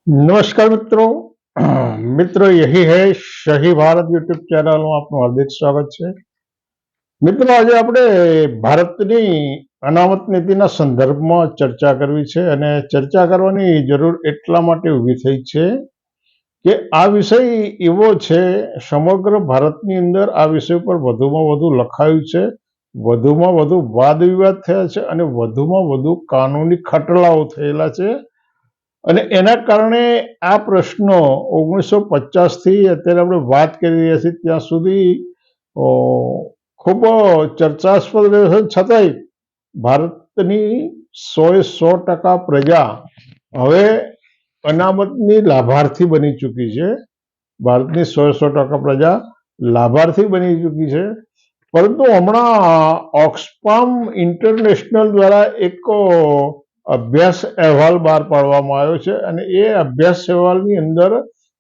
नमस्कार मित्रों। मित्रों, यही है सही भारत यूट्यूब ચેનલમાં આપનું હાર્દિક સ્વાગત છે। મિત્રો, આજે આપણે ભારતની અનામત નીતિના સંદર્ભમાં ચર્ચા કરવી છે અને ચર્ચા કરવાની જરૂર એટલા માટે ઊભી થઈ છે કે આ વિષય એવો છે, સમગ્ર ભારતની અંદર આ વિષય પર વધુમાં વધુ લખાયું છે, વધુમાં વધુ વાદ વિવાદ થયા છે અને વધુમાં વધુ કાનૂની ખટલાઓ થયેલા છે અને એના કારણે આ પ્રશ્નો 1950થી અત્યારે આપણે વાત કરી રહ્યા છીએ ત્યાં સુધી ખૂબ ચર્ચાસ્પદ રહ્યો છે। છતાંય ભારતની 100% પ્રજા હવે અનામતની લાભાર્થી બની ચૂકી છે। ભારતની 100% પ્રજા લાભાર્થી બની ચૂકી છે, પરંતુ હમણાં ઓક્સફામ ઇન્ટરનેશનલ દ્વારા એક અભ્યાસ અહેવાલ બહાર પાડવામાં આવ્યો છે અને એ અભ્યાસ અહેવાલની અંદર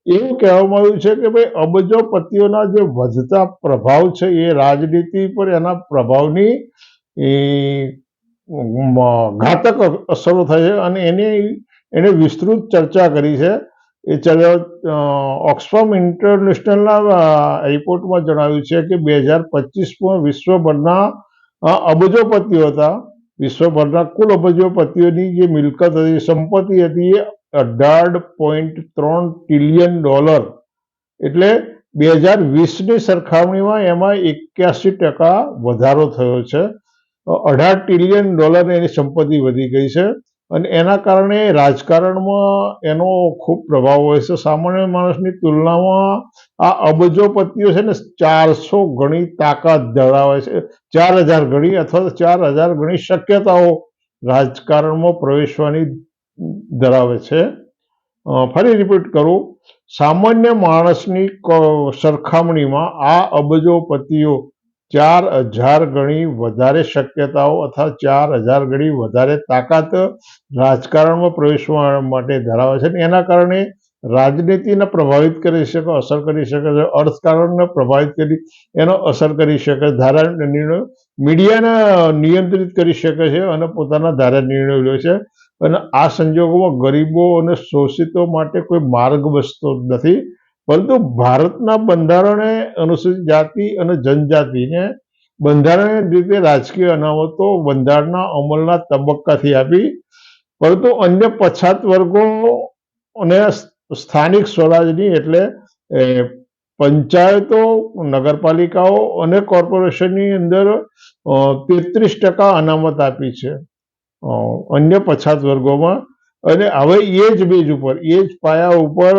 એવું કહેવામાં આવ્યું છે કે ભાઈ અબજોપતિઓના જે વધતા પ્રભાવ છે એ રાજનીતિ પર એના પ્રભાવની ઘાતક અસરો થાય છે અને એને વિસ્તૃત ચર્ચા કરી છે। એ ઓક્સફામ ઇન્ટરનેશનલના રિપોર્ટમાં જણાવ્યું છે કે 2025માં વિશ્વભરના અબજોપતિઓ હતા, વિશ્વભરના કુલ અબજોપતિઓની જે મિલકત હતી, સંપત્તિ હતી, એ $18.3 ટ્રિલિયન, એટલે 2020ની સરખામણીમાં એમાં 81% વધારો થયો છે। $18 ટ્રિલિયન એની સંપત્તિ વધી ગઈ છે અને એના કારણે રાજકારણમાં એનો ખૂબ પ્રભાવ હોય છે। સામાન્ય માણસની તુલનામાં આ અબજોપતિઓ છે ને 400 ગણી તાકાત ધરાવે છે, 4000 ગણી અથવા તો 4000 ગણી શક્યતાઓ રાજકારણમાં પ્રવેશવાની ધરાવે છે। ફરી રિપીટ કરું, સામાન્ય માણસની સરખામણીમાં આ અબજોપતિઓ 4000 ગણી વધારે શક્યતાઓ અથવા 4000 ગણી વધારે તાકાત રાજકારણમાં પ્રવેશવા માટે ધરાવે છે। એના કારણે રાજનીતિને પ્રભાવિત કરી શકે, અસર કરી શકે છે, અર્થકારણને પ્રભાવિત કરી એનો અસર કરી શકે, ધારા નિર્ણયો, મીડિયાને નિયંત્રિત કરી શકે છે અને પોતાના ધારા નિર્ણયો લે છે અને આ સંજોગોમાં ગરીબો અને શોષિતો માટે કોઈ માર્ગ બચતો નથી। પરંતુ ભારતના બંધારણે અનુસૂચિત જાતિ અને જનજાતિને બંધારણીય રીતે રાજકીય અનામતો બંધારણના અમલના તબક્કાથી આપી, પરંતુ અન્ય પછાત વર્ગો અને સ્થાનિક સ્વરાજની એટલે પંચાયતો, નગરપાલિકાઓ અને કોર્પોરેશનની અંદર 33% અનામત આપી છે અન્ય પછાત વર્ગોમાં। અને હવે એ જ બેઝ ઉપર, એ જ પાયા ઉપર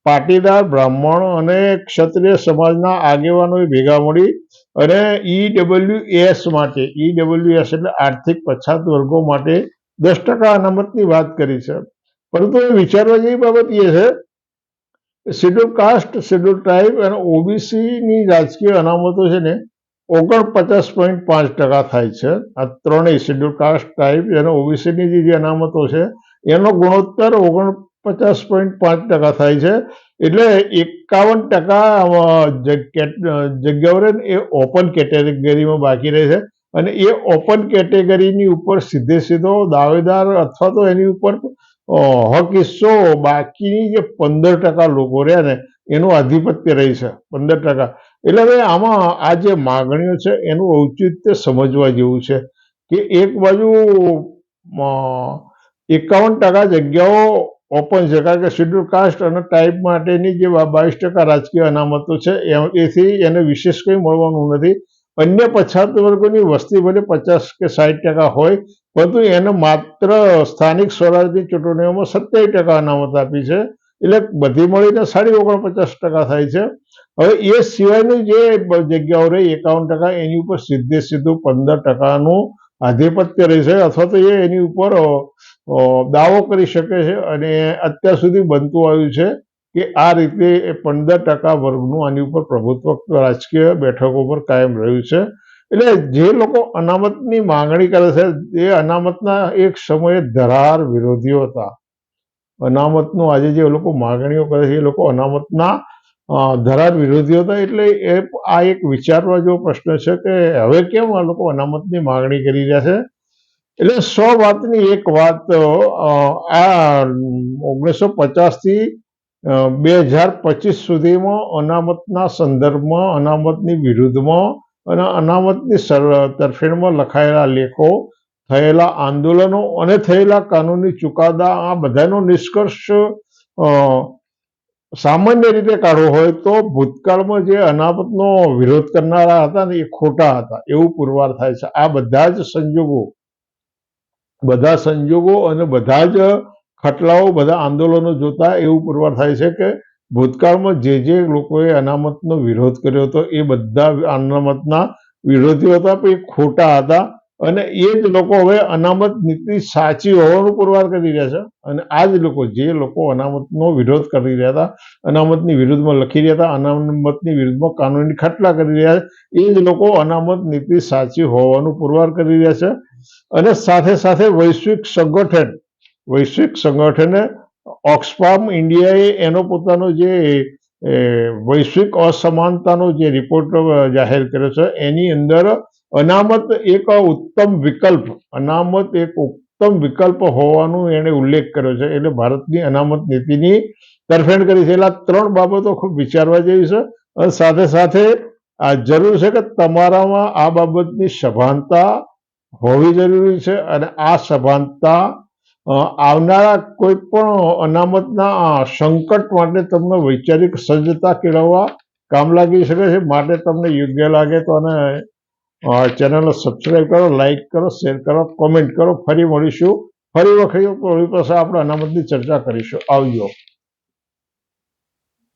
પાટીદાર, બ્રાહ્મણ અને ક્ષત્રિય સમાજના આગેવાનોએ ભેગા મળી અને EWS માટે, EWS એટલે આર્થિક પછાત વર્ગો માટે 10% અનામતની વાત કરી છે। પરંતુ એ વિચારવા જેવી બાબત એ છે કે શેડ્યુલ કાસ્ટ, શેડ્યુલ ટ્રાઇબ અને ઓબીસીની રાજકીય અનામતો છે ને 49.5% થાય છે। આ ત્રણેય શેડ્યુલ કાસ્ટ, ટ્રાઇબ અને ઓબીસીની જે અનામતો છે એનો ગુણોત્તર 49.5% થાય છે। એટલે 51% જગ્યાઓ એ ઓપન કેટેગરીમાં બાકી રહે છે અને એ ઓપન કેટેગરીની ઉપર સીધો દાવેદાર અથવા તો એની ઉપર હક હિસ્સો બાકીની જે 15% લોકો રહ્યા ને એનું આધિપત્ય રહી છે 15%। એટલે હવે આમાં આ જે માગણીઓ છે એનું ઔચિત્ય સમજવા જેવું છે કે એક બાજુ 51% જગ્યાઓ ઓપન છે, કારણ કે શેડ્યુલ કાસ્ટ અને ટ્રાઇબ માટેની જે 22% રાજકીય અનામતો છે એથી એને વિશેષ કંઈ મળવાનું નથી। અન્ય પછાત વર્ગોની વસ્તી ભલે 50 કે 60% હોય, પરંતુ એને માત્ર સ્થાનિક સ્વરાજની ચૂંટણીઓમાં 27% અનામત આપી છે, એટલે બધી મળીને 49.5% થાય છે। હવે એ સિવાયની જે જગ્યાઓ રહી 51%, એની ઉપર સીધું 15%નું આધિપત્ય રહેશે અથવા તો એ એની ઉપર દાવો કરી શકે છે અને અત્યાર સુધી બનતું આવ્યું છે કે આ રીતે 15% વર્ગનું આની ઉપર પ્રભુત્વ રાજકીય બેઠકો પર કાયમ રહ્યું છે। એટલે જે લોકો અનામતની માંગણી કરે છે એ અનામતના એક સમયે ધરાર વિરોધીઓ હતા। અનામતનું આજે જે લોકો માંગણીઓ કરે છે એ લોકો અનામતના ધરાર વિરોધીઓ હતા। એટલે આ એક વિચારવા જેવો પ્રશ્ન છે કે હવે કેમ આ લોકો અનામતની માંગણી કરી રહ્યા છે। એટલે 100 વાતની એક વાત, આ 1950 થી 2025 સુધીમાં અનામતના સંદર્ભમાં, અનામતની વિરુદ્ધમાં અને અનામતની તરફેણમાં લખાયેલા લેખો, થયેલા આંદોલનો અને થયેલા કાનૂની ચુકાદા, આ બધાનો નિષ્કર્ષ સામાન્ય રીતે કાઢવો હોય તો ભૂતકાળમાં જે અનામતનો વિરોધ કરનારા હતા ને એ ખોટા હતા એવું પુરવાર થાય છે. આ બધા સંજોગો અને બધા જ ખટલાઓ, બધા આંદોલનો જોતા એવું પુરવાર થાય છે કે ભૂતકાળમાં જે લોકોએ અનામતનો વિરોધ કર્યો હતો એ બધા અનામતના વિરોધીઓ હતા, પણ એ ખોટા હતા અને એ જ લોકો હવે અનામત નીતિ સાચી હોવાનું પુરવાર કરી રહ્યા છે. અને આ જ લોકો, જે લોકો અનામતનો વિરોધ કરી રહ્યા હતા, અનામતની વિરુદ્ધમાં લખી રહ્યા હતા, અનામતની વિરુદ્ધમાં કાનૂની ખટલા કરી રહ્યા છે, એ જ લોકો અનામત નીતિ સાચી હોવાનું પુરવાર કરી રહ્યા છે. અને સાથે સાથે વૈશ્વિક સંગઠને ઓક્સફામ ઇન્ડિયાએ એનો પોતાનો જે વૈશ્વિક અસમાનતાનો જે રિપોર્ટ જાહેર કર્યો છે એની અંદર અનામત એક ઉત્તમ વિકલ્પ હોવાનું એને ઉલ્લેખ કર્યો છે. એટલે ભારતની અનામત નીતિની તરફેણ કરી છે. એટલે આ 3 બાબતો ખૂબ વિચારવા જેવી છે. અને સાથે સાથે આ જરૂર છે કે તમારામાં આ બાબતની સભાનતા હોવી જરૂરી છે. અને આ સભાનતા આવનારા કોઈ પણ અનામતના સંકટ માટે તમને વૈચારિક સજ્જતા કેળવવા કામ લાગી શકે છે. માટે તમને યોગ્ય લાગે તો અને ચેનલને સબસ્ક્રાઈબ કરો, લાઈક કરો, શેર કરો, કોમેન્ટ કરો. ફરી મળીશું, ફરી વખત આપણે અનામતની ચર્ચા કરીશું. આવજો.